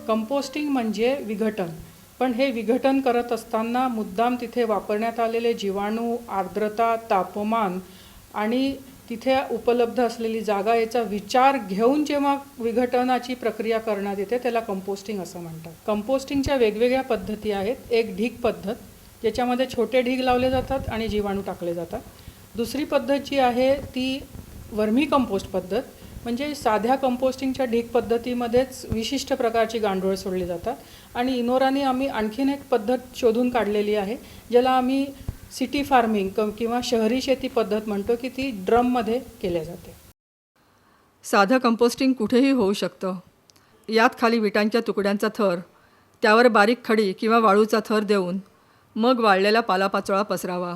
Composting म्हणजे विघटन. पण हे विघटन करत असताना मुद्दाम तिथे वापरण्यात आलेले जीवाणू, आर्द्रता, तापमान आणि तिथे उपलब्ध असलेली जागा याचा विचार घेऊन जेव्हा विघटनाची प्रक्रिया करण्यात येते त्याला कंपोस्टिंग असं म्हणतात. कंपोस्टिंगच्या वेगवेगळ्या पद्धती आहेत. एक ढीग पद्धत, ज्याच्यामध्ये छोटे ढीग लावले जातात आणि जीवाणू टाकले जातात. दुसरी पद्धत जी आहे ती वर्मी कंपोस्ट पद्धत, म्हणजे साध्या कंपोस्टिंगच्या ढीग पद्धतीमध्येच विशिष्ट प्रकारची गांडूळ सोडली जातात. आणि इनोराने आम्ही आणखीन एक पद्धत शोधून काढलेली आहे, ज्याला आम्ही सिटी फार्मिंग किंवा शहरी शेती पद्धत म्हणतो, की ती ड्रममध्ये केल्या जाते. साधं कंपोस्टिंग कुठेही होऊ शकतं. यात खाली विटांच्या तुकड्यांचा थर, त्यावर बारीक खडी किंवा वाळूचा थर देऊन मग वाळलेला पालापाचोळा पसरावा.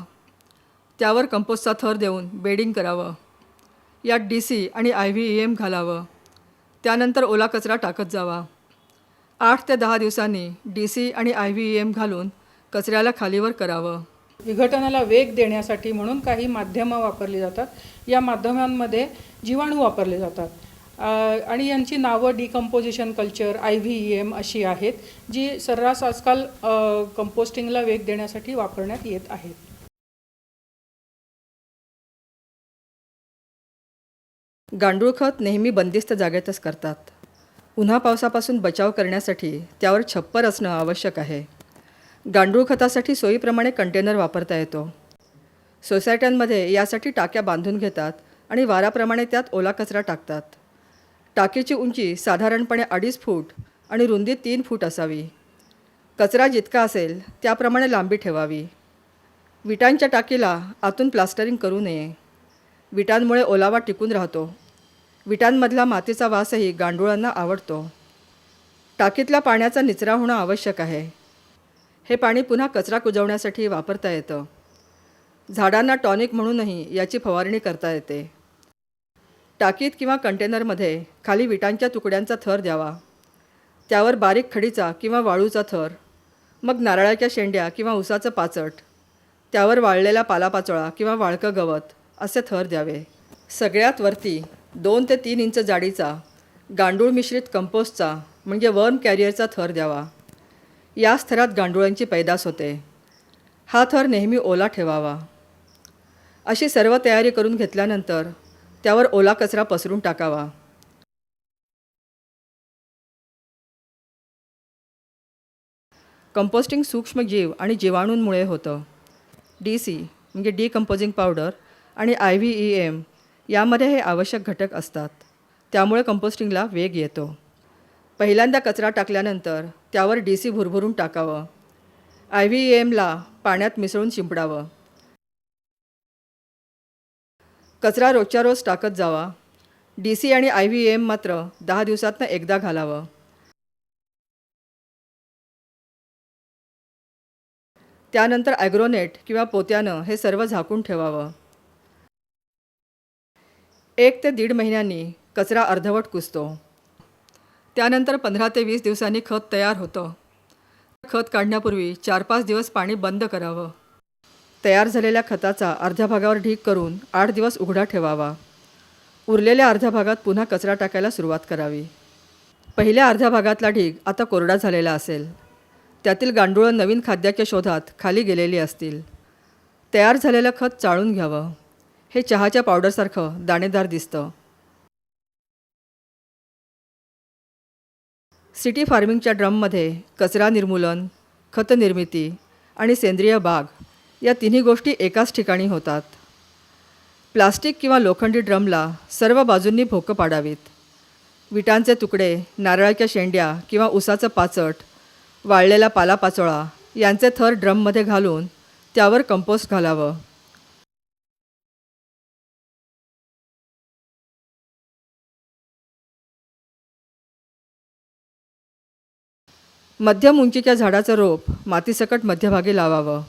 त्यावर कंपोस्टचा थर देऊन बेडिंग करावं. यात DC आणि IVEM घालावं. त्यानंतर ओला कचरा टाकत जावा. 8 ते 10 दिवसांनी DC आणि IVEM घालून कचऱ्याला खालीवर करावं. विघटनाला वेग देण्यासाठी म्हणून काही माध्यमं वापरली जातात. या माध्यमांमध्ये जीवाणू वापरले जातात आणि यांची नावं डिकम्पोजिशन कल्चर, IVEM अशी आहेत, जी सर्रास आजकाल कंपोस्टिंगला वेग देण्यासाठी वापरण्यात येत आहेत. गांडूळ खत नेहमी बंदिस्त जागेतच करतात. उन्हा पावसापासून बचाव करण्यासाठी त्यावर छप्पर असणं आवश्यक आहे. गांडूळ खतासाठी सोयीप्रमाणे कंटेनर वापरता येतो. सोसायट्यांमध्ये यासाठी टाक्या बांधून घेतात आणि वाराप्रमाणे त्यात ओला कचरा टाकतात. टाकीची उंची साधारणपणे 2.5 फूट आणि रुंदी 3 फूट असावी. कचरा जितका असेल त्याप्रमाणे लांबी ठेवावी. विटांच्या टाकीला आतून प्लास्टरिंग करू नये. विटांमुळे ओलावा टिकून राहतो. विटांमधला मातीचा वासही गांडुळांना आवडतो. टाकीतल्या पाण्याचा निचरा होणं आवश्यक आहे. हे पाणी पुन्हा कचरा कुजवण्यासाठी वापरता येतं. झाडांना टॉनिक म्हणूनही याची फवारणी करता येते. टाकीत किंवा कंटेनरमध्ये खाली विटांच्या तुकड्यांचा थर द्यावा. त्यावर बारीक खडीचा किंवा वाळूचा थर, मग नारळाच्या शेंड्या किंवा उसाचं पाचट, त्यावर वाळलेला पालापाचोळा किंवा वाळकं गवत असे थर द्यावे. सगळ्यात वरती 2 ते 3 इंच जाडीचा गांडूळ मिश्रित कंपोस्टचा म्हणजे वर्म कॅरियरचा थर द्यावा. या थरात गांडुळांची पैदास होते. हा थर नेहमी ओला ठेवावा. अशी सर्व तयारी करून घेतल्यानंतर त्यावर ओला कचरा पसरून टाकावा. कंपोस्टिंग सूक्ष्म जीव आणि जीवाणूंमुळे होतं. DC म्हणजे डिकम्पोजिंग पावडर आणि IVEM यामध्ये हे आवश्यक घटक असतात. त्यामुळे कंपोस्टिंगला वेग येतो. पहिल्यांदा कचरा टाकल्यानंतर त्यावर DC भुरभुरून टाकावं. IVEMला पाण्यात मिसळून शिंपडावं. कचरा रोजच्या रोज टाकत जावा. DC आणि IVEM मात्र 10 दिवसातनं एकदा घालावं. त्यानंतर ॲग्रोनेट किंवा पोत्यानं हे सर्व झाकून ठेवावं. 1 ते 1.5 महिन्यांनी कचरा अर्धवट कुजतो. त्यानंतर 15 ते 20 दिवसांनी खत तयार होतं. खत काढण्यापूर्वी 4-5 दिवस पाणी बंद करावं. तयार झालेल्या खताचा अर्ध्या भागावर ढीग करून 8 दिवस उघडा ठेवावा. उरलेल्या अर्ध्या भागात पुन्हा कचरा टाकायला सुरुवात करावी. पहिल्या अर्ध्या भागातला ढीग आता कोरडा झालेला असेल. त्यातील गांडुळं नवीन खाद्याच्या शोधात खाली गेलेली असतील. तयार झालेलं खत चाळून घ्यावं. हे चहाच्या पावडरसारखं दाणेदार दिसतं. सिटी फार्मिंगच्या ड्रममध्ये कचरा निर्मूलन, खत निर्मिती आणि सेंद्रिय बाग या तिन्ही गोष्टी एकाच ठिकाणी होतात. प्लास्टिक किंवा लोखंडी ड्रमला सर्व बाजूंनी भोकं पाडावीत. विटांचे तुकडे, नारळाच्या शेंड्या किंवा उसाचं पाचट, वाळलेला पालापाचोळा यांचे थर ड्रममध्ये घालून त्यावर कंपोस्ट घालावं. मध्यम उंचीच्या झाडाचं रोप मातीसकट मध्यभागी लावावं.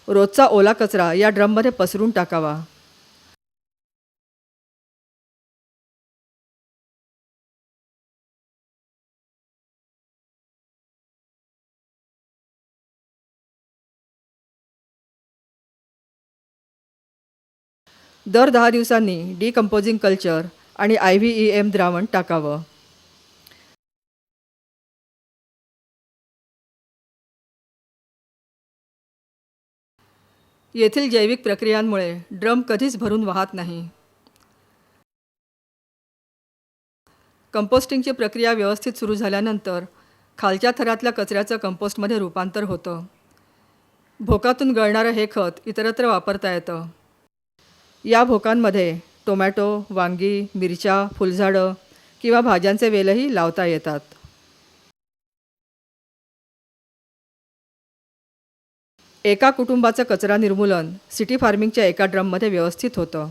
रोजचा ओला कचरा या ड्रममध्ये पसरून टाकावा. दर 10 दिवसांनी डिकम्पोजिंग कल्चर आणि IVEM द्रावण टाकावं. येथील जैविक प्रक्रियांमुळे ड्रम कधीच भरून वाहत नाही. कंपोस्टिंगची प्रक्रिया व्यवस्थित सुरू झाल्यानंतर खालच्या थरातल्या कचऱ्याचं कंपोस्टमध्ये रूपांतर होतं. भोकातून गळणारं हे खत इतरत्र वापरता येतं. या भोकांमध्ये टोमॅटो, वांगी, मिरच्या, फुलझाडं किंवा भाज्यांचे वेलही लावता येतात. एका कुटुंबाचं कचरा निर्मूलन सिटी फार्मिंगच्या एका ड्रममध्ये व्यवस्थित होतं.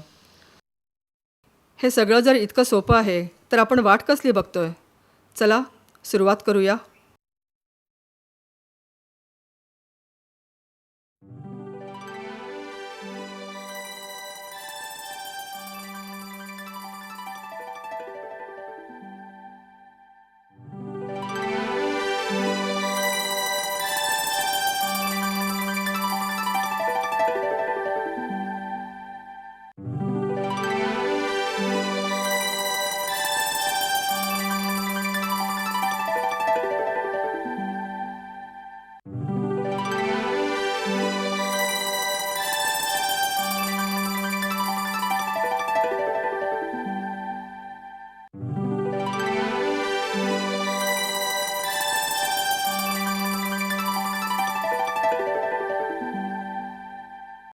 हे सगळं जर इतकं सोपं आहे तर आपण वाट कसली बघतोय? चला सुरुवात करूया.